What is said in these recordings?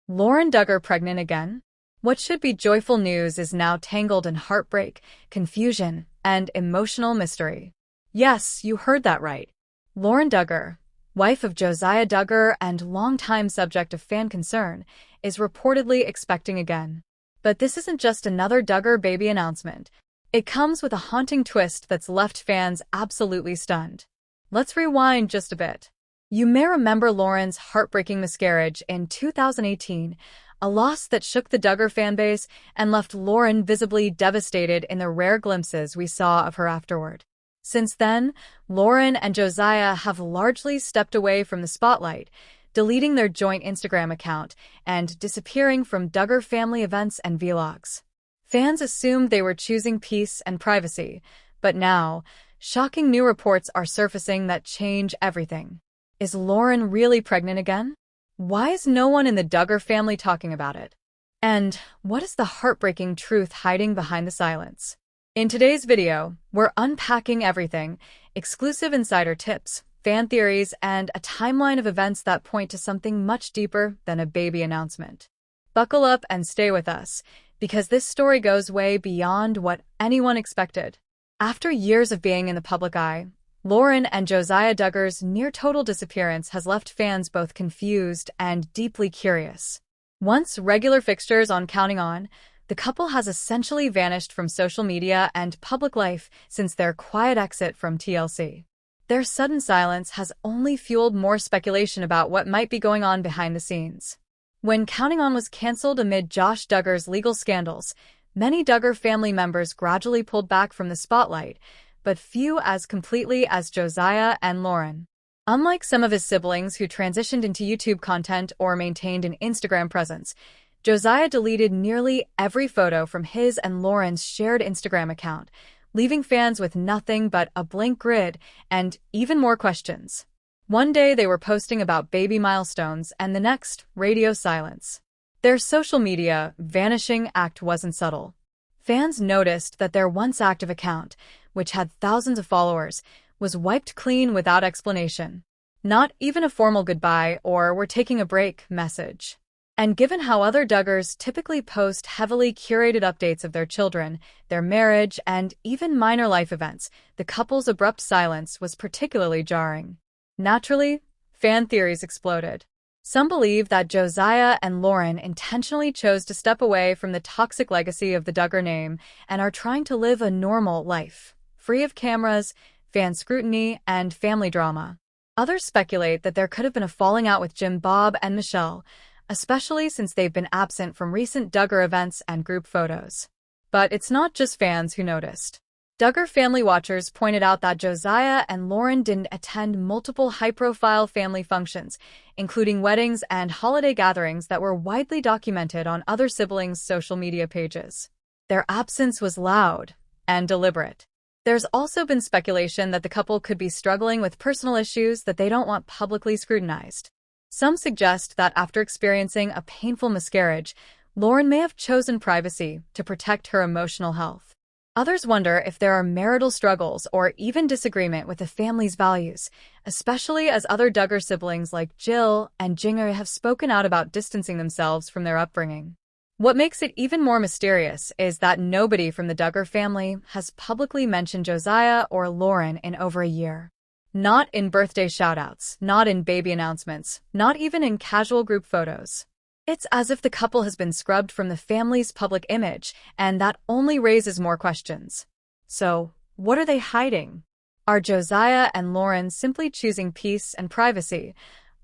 Lauren Duggar pregnant again? What should be joyful news is now tangled in heartbreak, confusion, and emotional mystery. Yes, you heard that right. Lauren Duggar, wife of Josiah Duggar and longtime subject of fan concern, is reportedly expecting again. But this isn't just another Duggar baby announcement. It comes with a haunting twist that's left fans absolutely stunned. Let's rewind just a bit. You may remember Lauren's heartbreaking miscarriage in 2018, a loss that shook the Duggar fanbase and left Lauren visibly devastated in the rare glimpses we saw of her afterward. Since then, Lauren and Josiah have largely stepped away from the spotlight, deleting their joint Instagram account and disappearing from Duggar family events and vlogs. Fans assumed they were choosing peace and privacy, but now, shocking new reports are surfacing that change everything. Is Lauren really pregnant again? Why is no one in the Duggar family talking about it? And what is the heartbreaking truth hiding behind the silence? In today's video, we're unpacking everything: exclusive insider tips, fan theories, and a timeline of events that point to something much deeper than a baby announcement. Buckle up and stay with us, because this story goes way beyond what anyone expected. After years of being in the public eye, Lauren and Josiah Duggar's near-total disappearance has left fans both confused and deeply curious. Once regular fixtures on Counting On, the couple has essentially vanished from social media and public life since their quiet exit from TLC. Their sudden silence has only fueled more speculation about what might be going on behind the scenes. When Counting On was canceled amid Josh Duggar's legal scandals, many Duggar family members gradually pulled back from the spotlight, but few as completely as Josiah and Lauren. Unlike some of his siblings who transitioned into YouTube content or maintained an Instagram presence, Josiah deleted nearly every photo from his and Lauren's shared Instagram account, leaving fans with nothing but a blank grid and even more questions. One day they were posting about baby milestones, and the next, radio silence. Their social media vanishing act wasn't subtle. Fans noticed that their once active account, which had thousands of followers, was wiped clean without explanation. Not even a formal goodbye or "we're taking a break" message. And given how other Duggars typically post heavily curated updates of their children, their marriage, and even minor life events, the couple's abrupt silence was particularly jarring. Naturally, fan theories exploded. Some believe that Josiah and Lauren intentionally chose to step away from the toxic legacy of the Duggar name and are trying to live a normal life, free of cameras, fan scrutiny, and family drama. Others speculate that there could have been a falling out with Jim, Bob, and Michelle, especially since they've been absent from recent Duggar events and group photos. But it's not just fans who noticed. Duggar family watchers pointed out that Josiah and Lauren didn't attend multiple high-profile family functions, including weddings and holiday gatherings that were widely documented on other siblings' social media pages. Their absence was loud and deliberate. There's also been speculation that the couple could be struggling with personal issues that they don't want publicly scrutinized. Some suggest that after experiencing a painful miscarriage, Lauren may have chosen privacy to protect her emotional health. Others wonder if there are marital struggles or even disagreement with the family's values, especially as other Duggar siblings like Jill and Jinger have spoken out about distancing themselves from their upbringing. What makes it even more mysterious is that nobody from the Duggar family has publicly mentioned Josiah or Lauren in over a year. Not in birthday shoutouts, not in baby announcements, not even in casual group photos. It's as if the couple has been scrubbed from the family's public image, and that only raises more questions. So, what are they hiding? Are Josiah and Lauren simply choosing peace and privacy,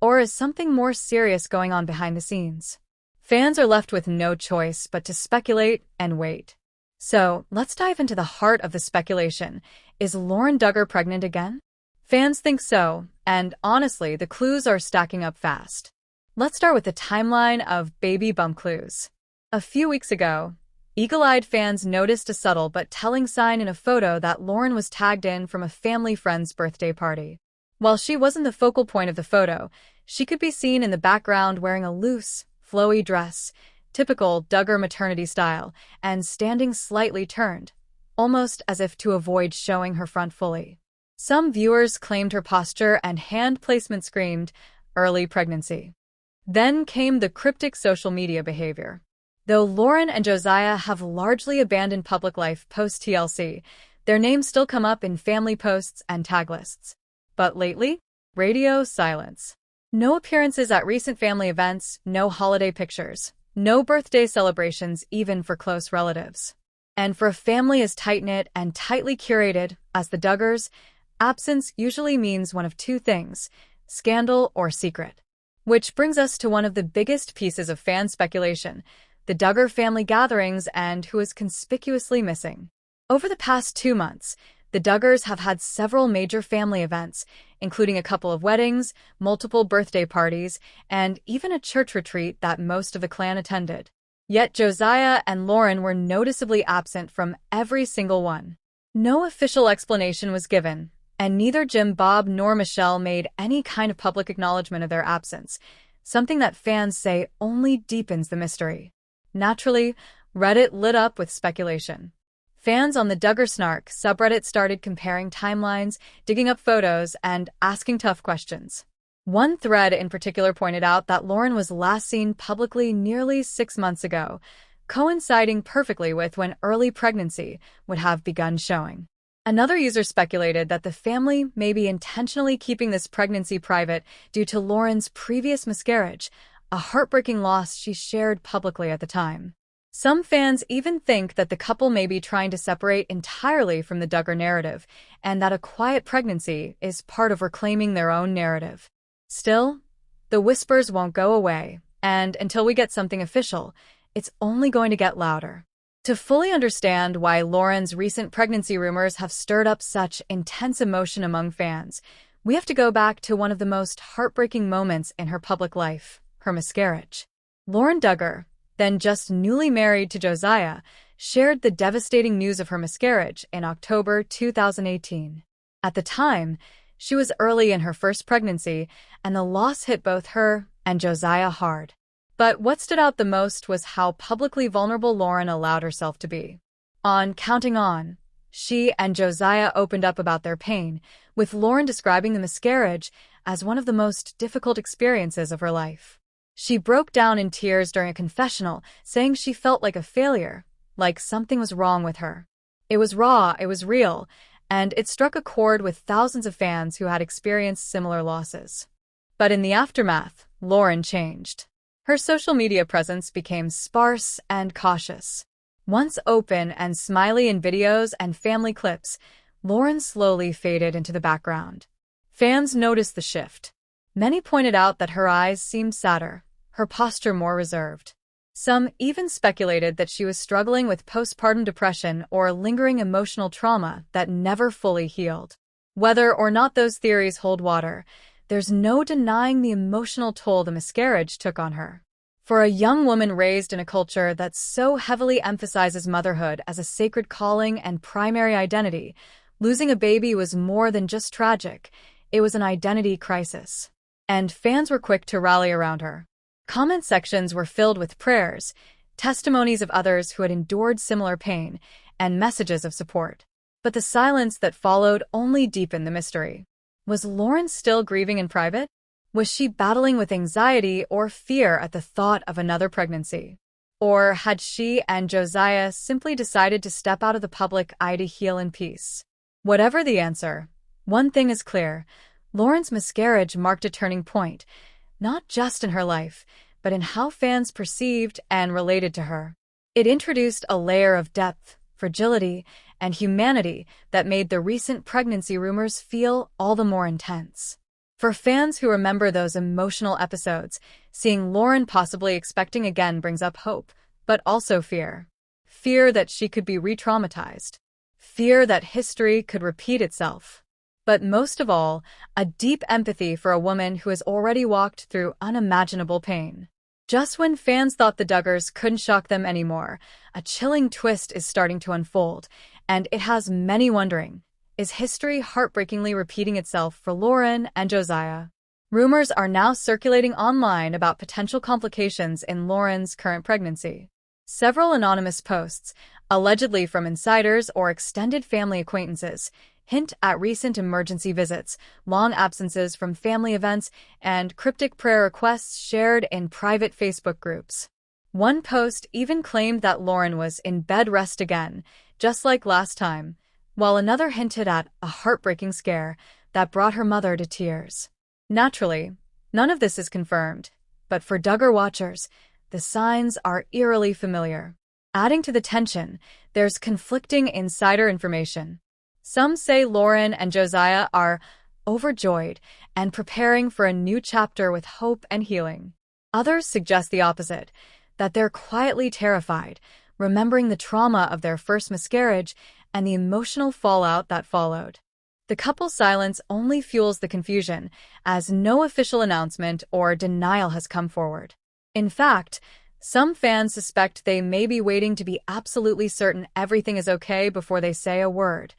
or is something more serious going on behind the scenes? Fans are left with no choice but to speculate and wait. So, let's dive into the heart of the speculation. Is Lauren Duggar pregnant again? Fans think so, and honestly, the clues are stacking up fast. Let's start with the timeline of baby bump clues. A few weeks ago, eagle-eyed fans noticed a subtle but telling sign in a photo that Lauren was tagged in from a family friend's birthday party. While she wasn't the focal point of the photo, she could be seen in the background wearing a loose, flowy dress, typical Duggar maternity style, and standing slightly turned, almost as if to avoid showing her front fully. Some viewers claimed her posture and hand placement screamed early pregnancy. Then came the cryptic social media behavior. Though Lauren and Josiah have largely abandoned public life post-TLC, their names still come up in family posts and tag lists. But lately, radio silence. No appearances at recent family events, no holiday pictures, no birthday celebrations even for close relatives. And for a family as tight-knit and tightly curated as the Duggars, absence usually means one of two things: scandal or secret. Which brings us to one of the biggest pieces of fan speculation: the Duggar family gatherings and who is conspicuously missing. Over the past 2 months, the Duggars have had several major family events, including a couple of weddings, multiple birthday parties, and even a church retreat that most of the clan attended. Yet Josiah and Lauren were noticeably absent from every single one. No official explanation was given, and neither Jim Bob nor Michelle made any kind of public acknowledgement of their absence, something that fans say only deepens the mystery. Naturally, Reddit lit up with speculation. Fans on the Duggar Snark subreddit started comparing timelines, digging up photos, and asking tough questions. One thread in particular pointed out that Lauren was last seen publicly nearly 6 months ago, coinciding perfectly with when early pregnancy would have begun showing. Another user speculated that the family may be intentionally keeping this pregnancy private due to Lauren's previous miscarriage, a heartbreaking loss she shared publicly at the time. Some fans even think that the couple may be trying to separate entirely from the Duggar narrative, and that a quiet pregnancy is part of reclaiming their own narrative. Still, the whispers won't go away, and until we get something official, it's only going to get louder. To fully understand why Lauren's recent pregnancy rumors have stirred up such intense emotion among fans, we have to go back to one of the most heartbreaking moments in her public life: her miscarriage. Lauren Duggar, then just newly married to Josiah, shared the devastating news of her miscarriage in October 2018. At the time, she was early in her first pregnancy, and the loss hit both her and Josiah hard. But what stood out the most was how publicly vulnerable Lauren allowed herself to be. On Counting On, she and Josiah opened up about their pain, with Lauren describing the miscarriage as one of the most difficult experiences of her life. She broke down in tears during a confessional, saying she felt like a failure, like something was wrong with her. It was raw, it was real, and it struck a chord with thousands of fans who had experienced similar losses. But in the aftermath, Lauren changed. Her social media presence became sparse and cautious. Once open and smiley in videos and family clips, Lauren slowly faded into the background. Fans noticed the shift. Many pointed out that her eyes seemed sadder, her posture more reserved. Some even speculated that she was struggling with postpartum depression or lingering emotional trauma that never fully healed. Whether or not those theories hold water, there's no denying the emotional toll the miscarriage took on her. For a young woman raised in a culture that so heavily emphasizes motherhood as a sacred calling and primary identity, losing a baby was more than just tragic, it was an identity crisis. And fans were quick to rally around her. Comment sections were filled with prayers, testimonies of others who had endured similar pain, and messages of support. But the silence that followed only deepened the mystery. Was Lauren still grieving in private? Was she battling with anxiety or fear at the thought of another pregnancy? Or had she and Josiah simply decided to step out of the public eye to heal in peace? Whatever the answer, one thing is clear: Lauren's miscarriage marked a turning point, not just in her life, but in how fans perceived and related to her. It introduced a layer of depth, fragility, and humanity that made the recent pregnancy rumors feel all the more intense. For fans who remember those emotional episodes, seeing Lauren possibly expecting again brings up hope, but also fear. Fear that she could be re-traumatized. Fear that history could repeat itself. But most of all, a deep empathy for a woman who has already walked through unimaginable pain. Just when fans thought the Duggars couldn't shock them anymore, a chilling twist is starting to unfold, and it has many wondering: is history heartbreakingly repeating itself for Lauren and Josiah? Rumors are now circulating online about potential complications in Lauren's current pregnancy. Several anonymous posts, allegedly from insiders or extended family acquaintances, hint at recent emergency visits, long absences from family events, and cryptic prayer requests shared in private Facebook groups. One post even claimed that Lauren was in bed rest again, just like last time, while another hinted at a heartbreaking scare that brought her mother to tears. Naturally, none of this is confirmed, but for Duggar watchers, the signs are eerily familiar. Adding to the tension, there's conflicting insider information. Some say Lauren and Josiah are overjoyed and preparing for a new chapter with hope and healing. Others suggest the opposite, that they're quietly terrified, remembering the trauma of their first miscarriage and the emotional fallout that followed. The couple's silence only fuels the confusion, as no official announcement or denial has come forward. In fact, some fans suspect they may be waiting to be absolutely certain everything is okay before they say a word.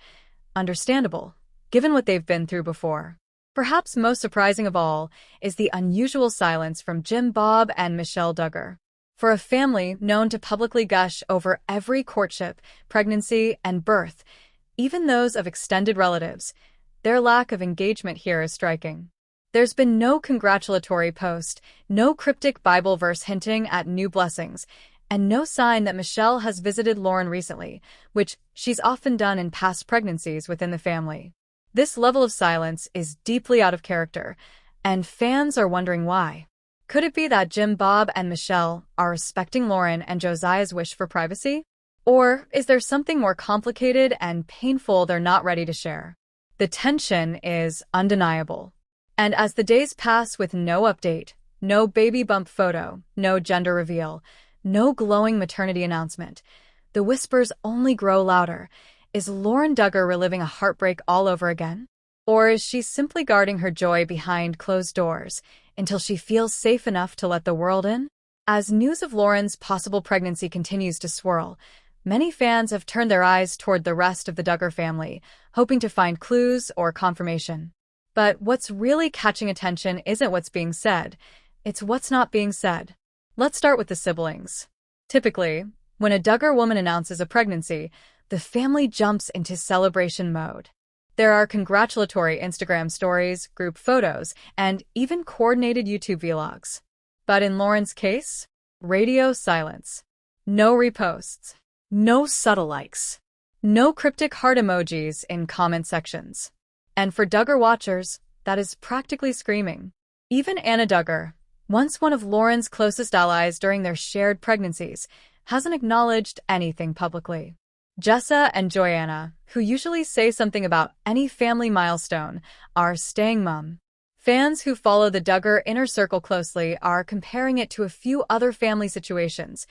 Understandable, given what they've been through before. Perhaps most surprising of all is the unusual silence from Jim Bob and Michelle Duggar. For a family known to publicly gush over every courtship, pregnancy, and birth, even those of extended relatives, their lack of engagement here is striking. There's been no congratulatory post, no cryptic Bible verse hinting at new blessings, and no sign that Michelle has visited Lauren recently, which she's often done in past pregnancies within the family. This level of silence is deeply out of character, and fans are wondering why. Could it be that Jim Bob and Michelle are respecting Lauren and Josiah's wish for privacy? Or is there something more complicated and painful they're not ready to share? The tension is undeniable. And as the days pass with no update, no baby bump photo, no gender reveal, no glowing maternity announcement, the whispers only grow louder. Is Lauren Duggar reliving a heartbreak all over again? Or is she simply guarding her joy behind closed doors until she feels safe enough to let the world in? As news of Lauren's possible pregnancy continues to swirl, many fans have turned their eyes toward the rest of the Duggar family, hoping to find clues or confirmation. But what's really catching attention isn't what's being said, it's what's not being said. Let's start with the siblings. Typically, when a Duggar woman announces a pregnancy, the family jumps into celebration mode. There are congratulatory Instagram stories, group photos, and even coordinated YouTube vlogs. But in Lauren's case, radio silence. No reposts. No subtle likes. No cryptic heart emojis in comment sections. And for Duggar watchers, that is practically screaming. Even Anna Duggar, once one of Lauren's closest allies during their shared pregnancies, hasn't acknowledged anything publicly. Jessa and Joanna, who usually say something about any family milestone, are staying mum. Fans who follow the Duggar inner circle closely are comparing it to a few other family situations,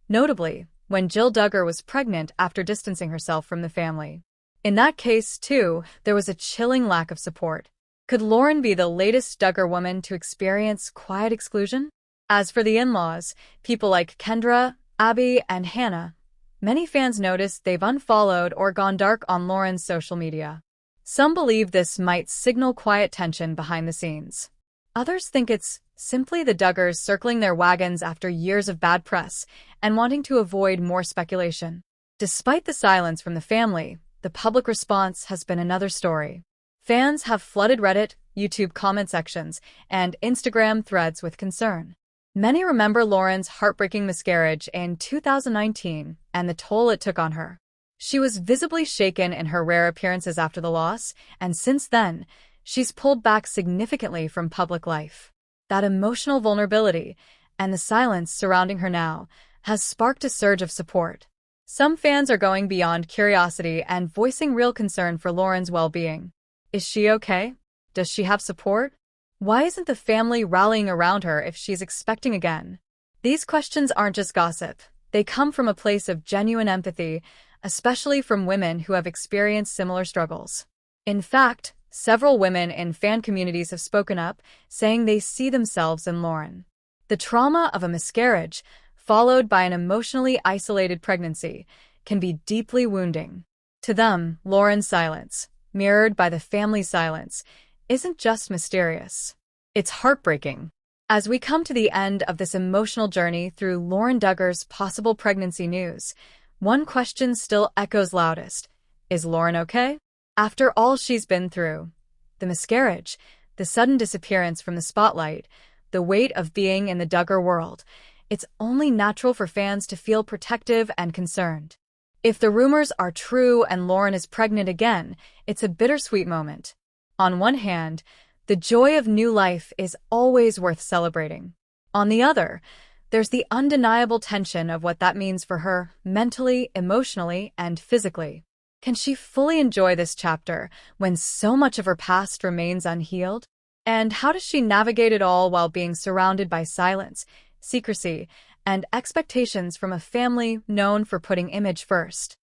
notably when Jill Duggar was pregnant after distancing herself from the family. In that case, too, there was a chilling lack of support. Could Lauren be the latest Duggar woman to experience quiet exclusion? As for the in-laws, people like Kendra, Abby, and Hannah, many fans noticed they've unfollowed or gone dark on Lauren's social media. Some believe this might signal quiet tension behind the scenes. Others think it's simply the Duggars circling their wagons after years of bad press and wanting to avoid more speculation. Despite the silence from the family, the public response has been another story. Fans have flooded Reddit, YouTube comment sections, and Instagram threads with concern. Many remember Lauren's heartbreaking miscarriage in 2019 and the toll it took on her. She was visibly shaken in her rare appearances after the loss, and since then, she's pulled back significantly from public life. That emotional vulnerability and the silence surrounding her now has sparked a surge of support. Some fans are going beyond curiosity and voicing real concern for Lauren's well-being. Is she okay? Does she have support? Why isn't the family rallying around her if she's expecting again? These questions aren't just gossip. They come from a place of genuine empathy, especially from women who have experienced similar struggles. In fact, several women in fan communities have spoken up, saying they see themselves in Lauren. The trauma of a miscarriage, followed by an emotionally isolated pregnancy, can be deeply wounding. To them, Lauren's silence, mirrored by the family's silence, isn't just mysterious. It's heartbreaking. As we come to the end of this emotional journey through Lauren Duggar's possible pregnancy news, one question still echoes loudest. Is Lauren okay? After all she's been through, the miscarriage, the sudden disappearance from the spotlight, the weight of being in the Duggar world, it's only natural for fans to feel protective and concerned. If the rumors are true and Lauren is pregnant again, it's a bittersweet moment. On one hand, the joy of new life is always worth celebrating. On the other, there's the undeniable tension of what that means for her mentally, emotionally, and physically. Can she fully enjoy this chapter when so much of her past remains unhealed? And how does she navigate it all while being surrounded by silence, secrecy, and expectations from a family known for putting image first?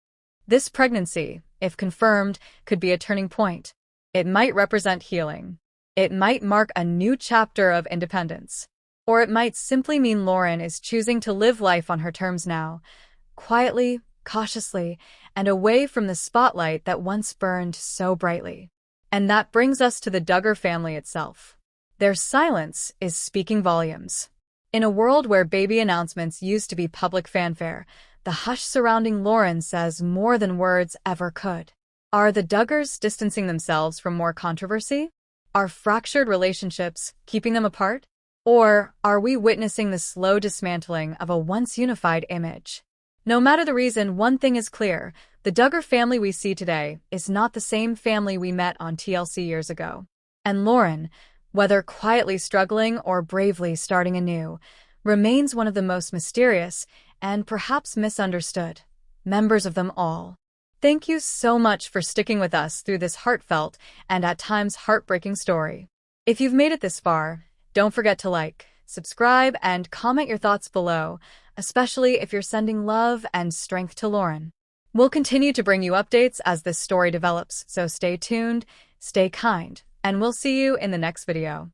This pregnancy, if confirmed, could be a turning point. It might represent healing. It might mark a new chapter of independence. Or it might simply mean Lauren is choosing to live life on her terms now, quietly, cautiously, and away from the spotlight that once burned so brightly. And that brings us to the Duggar family itself. Their silence is speaking volumes. In a world where baby announcements used to be public fanfare, the hush surrounding Lauren says more than words ever could. Are the Duggars distancing themselves from more controversy? Are fractured relationships keeping them apart? Or are we witnessing the slow dismantling of a once unified image? No matter the reason, one thing is clear. The Duggar family we see today is not the same family we met on TLC years ago. And Lauren, whether quietly struggling or bravely starting anew, remains one of the most mysterious and perhaps misunderstood members of them all. Thank you so much for sticking with us through this heartfelt and at times heartbreaking story. If you've made it this far, don't forget to like, subscribe, and comment your thoughts below, especially if you're sending love and strength to Lauren. We'll continue to bring you updates as this story develops, so stay tuned, stay kind, and we'll see you in the next video.